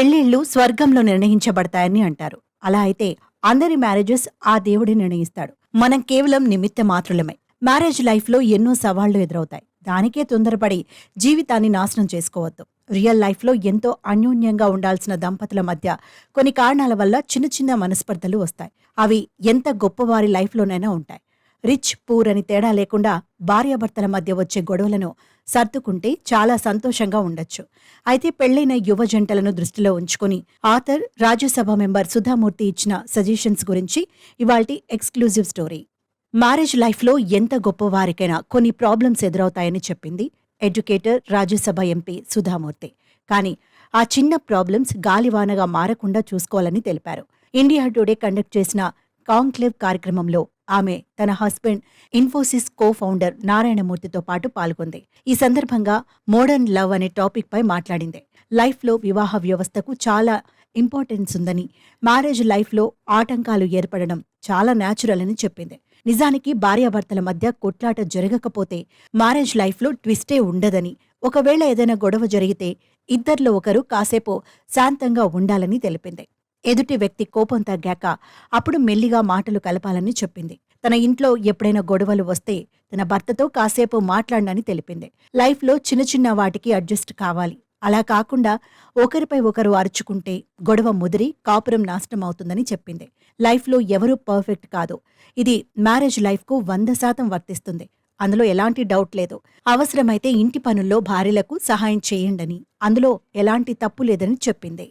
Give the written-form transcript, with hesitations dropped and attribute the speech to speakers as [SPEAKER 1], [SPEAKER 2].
[SPEAKER 1] పెళ్లిళ్లు స్వర్గంలో నిర్ణయించబడతాయని అంటారు. అలా అయితే అందరి మ్యారేజెస్ ఆ దేవుడే నిర్ణయిస్తాడు. మనం కేవలం నిమిత్త మాత్రులమే. మ్యారేజ్ లైఫ్లో ఎన్నో సవాళ్లు ఎదురవుతాయి. దానికే తొందరపడి జీవితాన్ని నాశనం చేసుకోవద్దు. రియల్ లైఫ్లో ఎంతో అన్యోన్యంగా ఉండాల్సిన దంపతుల మధ్య కొన్ని కారణాల వల్ల చిన్న చిన్న మనస్పర్ధలు వస్తాయి. అవి ఎంత గొప్పవారి లైఫ్లోనైనా ఉంటాయి. రిచ్ పూర్ అని తేడా లేకుండా భార్యాభర్తల మధ్య వచ్చే గొడవలను సర్దుకుంటే చాలా సంతోషంగా ఉండొచ్చు. అయితే పెళ్లైన యువ జంటలను దృష్టిలో ఉంచుకుని ఆథర్, రాజ్యసభ మెంబర్ సుధామూర్తి ఇచ్చిన సజెషన్స్ గురించి ఇవాల్టి ఎక్స్క్లూజివ్ స్టోరీ. మ్యారేజ్ లైఫ్లో ఎంత గొప్పవారికైనా కొన్ని ప్రాబ్లమ్స్ ఎదురవుతాయని చెప్పింది ఎడ్యుకేటర్, రాజ్యసభ ఎంపీ సుధామూర్తి. కానీ ఆ చిన్న ప్రాబ్లమ్స్ గాలివానగా మారకుండా చూసుకోవాలని తెలిపారు. ఇండియా టుడే కండక్ట్ చేసిన కాంక్లేవ్ కార్యక్రమంలో ఆమె తన హస్బెండ్, ఇన్ఫోసిస్ కో ఫౌండర్ నారాయణమూర్తితో పాటు పాల్గొంది. ఈ సందర్భంగా మోడర్న్ లవ్ అనే టాపిక్ పై మాట్లాడింది. లైఫ్లో వివాహ వ్యవస్థకు చాలా ఇంపార్టెన్స్ ఉందని, మ్యారేజ్ లైఫ్లో ఆటంకాలు ఏర్పడడం చాలా న్యాచురల్ అని చెప్పింది. నిజానికి భార్యాభర్తల మధ్య కొట్లాట జరగకపోతే మ్యారేజ్ లైఫ్లో ట్విస్టే ఉండదని, ఒకవేళ ఏదైనా గొడవ జరిగితే ఇద్దరిలో ఒకరు కాసేపు శాంతంగా ఉండాలని తెలిపింది. ఎదుటి వ్యక్తి కోపం తగ్గాక అప్పుడు మెల్లిగా మాటలు కలపాలని చెప్పింది. తన ఇంట్లో ఎప్పుడైనా గొడవలు వస్తే తన భర్తతో కాసేపు మాట్లాడనని తెలిపింది. లైఫ్లో చిన్న చిన్న వాటికి అడ్జస్ట్ కావాలి. అలా కాకుండా ఒకరిపై ఒకరు అరుచుకుంటే గొడవ ముదిరి కాపురం నాశనం అవుతుందని చెప్పింది. లైఫ్లో ఎవరూ పర్ఫెక్ట్ కాదు. ఇది మ్యారేజ్ లైఫ్కు 100% వర్తిస్తుంది. అందులో ఎలాంటి డౌట్ లేదు. అవసరమైతే ఇంటి పనుల్లో భార్యలకు సహాయం చేయండని, అందులో ఎలాంటి తప్పు లేదని చెప్పింది.